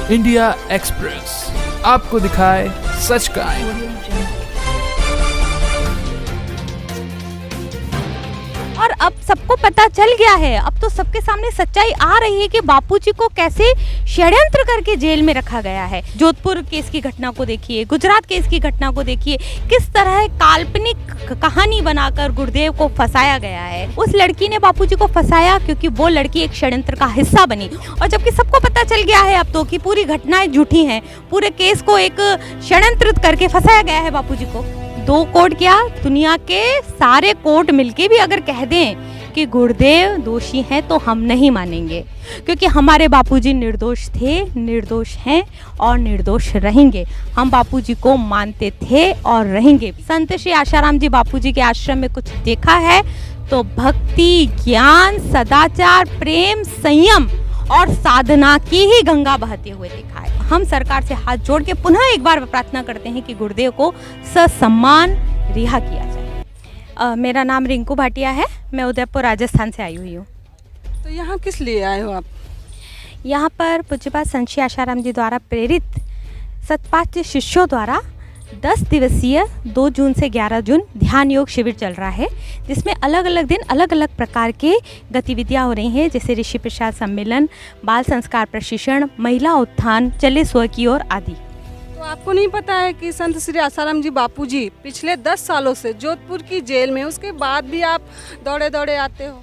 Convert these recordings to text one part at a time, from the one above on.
India express आपको दिखाए सच का आईना। और अब सबको पता चल गया है, अब तो सबके सामने सच्चाई आ रही है कि बापूजी को कैसे षड्यंत्र करके जेल में रखा गया है। जोधपुर केस की घटना को देखिए, गुजरात केस की घटना को देखिए, किस तरह काल्पनिक कहानी बनाकर गुरुदेव को फंसाया गया है। उस लड़की ने बापूजी को फंसाया क्योंकि वो लड़की एक षड्यंत्र का हिस्सा बनी। और जबकि सबको पता चल गया है अब तो कि पूरी घटनाएं झूठी हैं, पूरे केस को एक षड्यंत्र करके फंसाया गया है बापूजी को। 2 कोर्ट क्या, दुनिया के सारे कोर्ट मिलके भी अगर कह दें कि गुरुदेव दोषी हैं तो हम नहीं मानेंगे, क्योंकि हमारे बापूजी निर्दोष थे, निर्दोष हैं और निर्दोष रहेंगे। हम बापूजी को मानते थे और रहेंगे। संत श्री आशाराम जी बापूजी के आश्रम में कुछ देखा है तो भक्ति, ज्ञान, सदाचार, प्रेम, संयम और साधना की ही गंगा बहते हुए देखा है। हम सरकार से हाथ जोड़ के पुनः एक बार प्रार्थना करते हैं कि गुरुदेव को ससम्मान रिहा किया जाए। मेरा नाम रिंकू भाटिया है, मैं उदयपुर राजस्थान से आई हुई हूँ। तो यहाँ किस लिए आए हो आप? यहाँ पर पूज्यपाद संत श्री आशाराम जी द्वारा प्रेरित सतपाच्य शिष्यों द्वारा 10 दिवसीय 2 जून से 11 जून ध्यान योग शिविर चल रहा है, जिसमें अलग अलग दिन अलग अलग प्रकार के गतिविधियां हो रही हैं, जैसे ऋषि प्रसाद सम्मेलन, बाल संस्कार प्रशिक्षण, महिला उत्थान, चले स्व की ओर आदि। तो आपको नहीं पता है कि संत श्री आसाराम जी बापूजी पिछले 10 सालों से जोधपुर की जेल में, उसके बाद भी आप दौड़े दौड़े आते हो?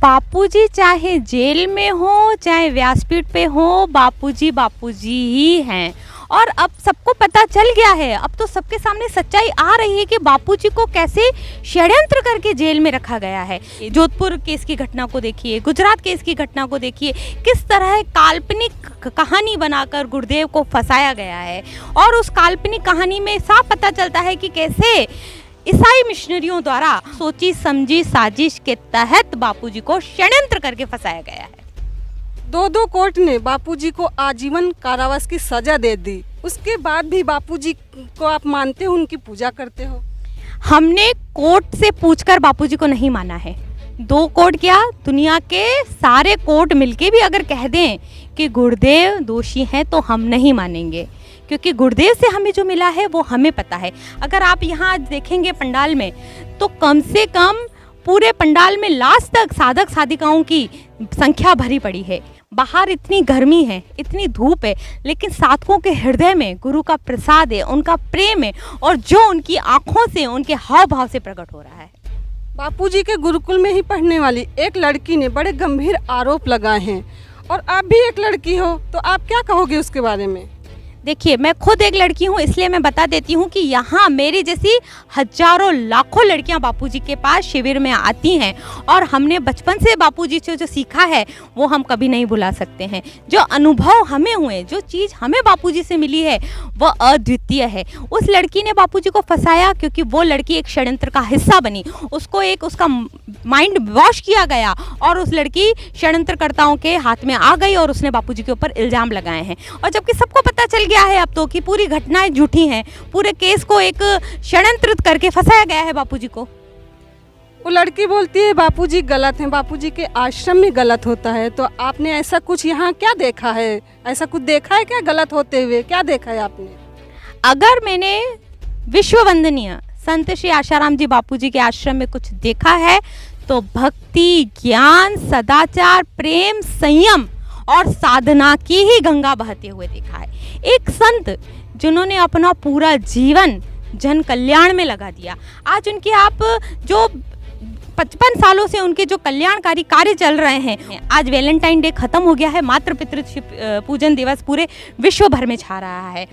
बापूजी चाहे जेल में हो चाहे व्यासपीठ पे हो, बापूजी बापूजी ही हैं। और अब सबको पता चल गया है, अब तो सबके सामने सच्चाई आ रही है कि बापूजी को कैसे षड्यंत्र करके जेल में रखा गया है। जोधपुर केस की घटना को देखिए, गुजरात केस की घटना को देखिए, किस तरह काल्पनिक कहानी बनाकर गुरुदेव को फंसाया गया है। और उस काल्पनिक कहानी में साफ पता चलता है कि कैसे ईसाई मिशनरियों द्वारा सोची समझी साजिश के तहत बापूजी को षड्यंत्र करके फंसाया गया है। 2 कोर्ट ने बापूजी को आजीवन कारावास की सजा दे दी, उसके बाद भी बापूजी को आप मानते हो, उनकी पूजा करते हो? हमने कोर्ट से पूछकर बापूजी को नहीं माना है। 2 कोर्ट क्या, दुनिया के सारे कोर्ट मिलके भी अगर कह दें कि गुरुदेव दोषी हैं तो हम नहीं मानेंगे, क्योंकि गुरुदेव से हमें जो मिला है वो हमें पता है। अगर आप यहाँ देखेंगे पंडाल में तो कम से कम पूरे पंडाल में लास्ट तक साधक साधिकाओं की संख्या भरी पड़ी है। बाहर इतनी गर्मी है, इतनी धूप है, लेकिन साधकों के हृदय में गुरु का प्रसाद है, उनका प्रेम है, और जो उनकी आंखों से, उनके हाव भाव से प्रकट हो रहा है। बापूजी के गुरुकुल में ही पढ़ने वाली एक लड़की ने बड़े गंभीर आरोप लगाए हैं, और आप भी एक लड़की हो, तो आप क्या कहोगे उसके बारे में? देखिए, मैं खुद एक लड़की हूँ, इसलिए मैं बता देती हूँ कि यहाँ मेरी जैसी हजारों लाखों लड़कियाँ बापूजी के पास शिविर में आती हैं, और हमने बचपन से बापूजी से जो सीखा है वो हम कभी नहीं भुला सकते हैं। जो अनुभव हमें हुए, जो चीज़ हमें बापूजी से मिली है वह अद्वितीय है। उस लड़की ने बापूजी को फंसाया क्योंकि वो लड़की एक षड्यंत्र का हिस्सा बनी, उसको एक उसका माइंड वॉश किया गया और उस लड़की षड्यंत्रकर्ताओं के हाथ में आ गई और उसने बापूजी के ऊपर इल्ज़ाम लगाए हैं। और जबकि सबको पता चल गया है अब तो कि पूरी घटनाएं झूठी हैं, पूरे केस को एक षड्यंत्र करके फंसाया गया है बापूजी को। वो लड़की बोलती है बापूजी गलत हैं, बापूजी के आश्रम में गलत होता है। तो आपने ऐसा कुछ यहाँ क्या देखा है? ऐसा कुछ देखा है क्या गलत होते हुए? क्या देखा है आपने? अगर मैंने विश्व वंदनीय संत श्री आशाराम जी बापूजी के आश्रम में कुछ देखा है तो भक्ति, ज्ञान, सदाचार, प्रेम, संयम और साधना की ही गंगा बहते हुए देखा है। एक संत जिन्होंने अपना पूरा जीवन जन कल्याण में लगा दिया। आज उनके आप जो 55 सालों से उनके जो कल्याणकारी कार्य चल रहे हैं, आज वैलेंटाइन डे खत्म हो गया है, मातृ पितृ पूजन दिवस पूरे विश्व भर में छा रहा है।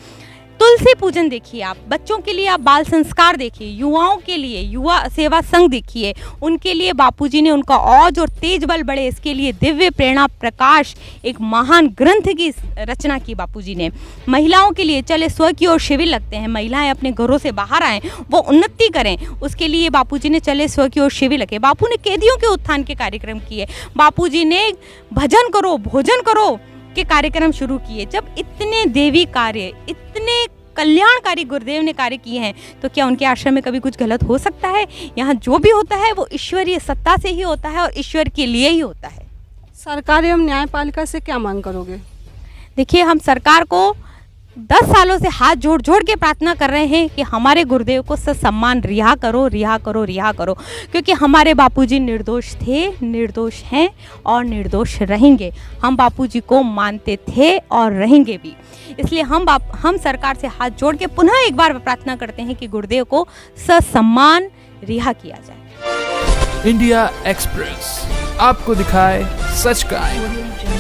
तुलसी पूजन देखिए, आप बच्चों के लिए आप बाल संस्कार देखिए, युवाओं के लिए युवा सेवा संघ देखिए, उनके लिए बापूजी ने उनका औज और तेज बल बढ़े इसके लिए दिव्य प्रेरणा प्रकाश एक महान ग्रंथ की रचना की बापूजी ने। महिलाओं के लिए चले स्व की ओर शिविर लगते हैं, महिलाएं अपने घरों से बाहर आएँ, वो उन्नति करें, उसके लिए बापूजी ने चले स्व की ओर शिविर लगे। बापू ने कैदियों के उत्थान के कार्यक्रम किए, बापूजी ने भजन करो भोजन करो के कार्यक्रम शुरू किए। जब इतने देवी कार्य, इतने कल्याणकारी गुरुदेव ने कार्य किए हैं तो क्या उनके आश्रम में कभी कुछ गलत हो सकता है? यहाँ जो भी होता है वो ईश्वरीय सत्ता से ही होता है और ईश्वर के लिए ही होता है। सरकार एवं न्यायपालिका से क्या मांग करोगे? देखिए, हम सरकार को 10 सालों से हाथ जोड़ जोड़ के प्रार्थना कर रहे हैं कि हमारे गुरुदेव को ससम्मान रिहा करो, रिहा करो, रिहा करो, क्योंकि हमारे बापूजी निर्दोष थे, निर्दोष हैं और निर्दोष रहेंगे। हम बापूजी को मानते थे और रहेंगे भी। इसलिए हम सरकार से हाथ जोड़ के पुनः एक बार प्रार्थना करते हैं कि गुरुदेव को ससम्मान रिहा किया जाए। इंडिया एक्सप्रेस आपको दिखाए सच का आईना।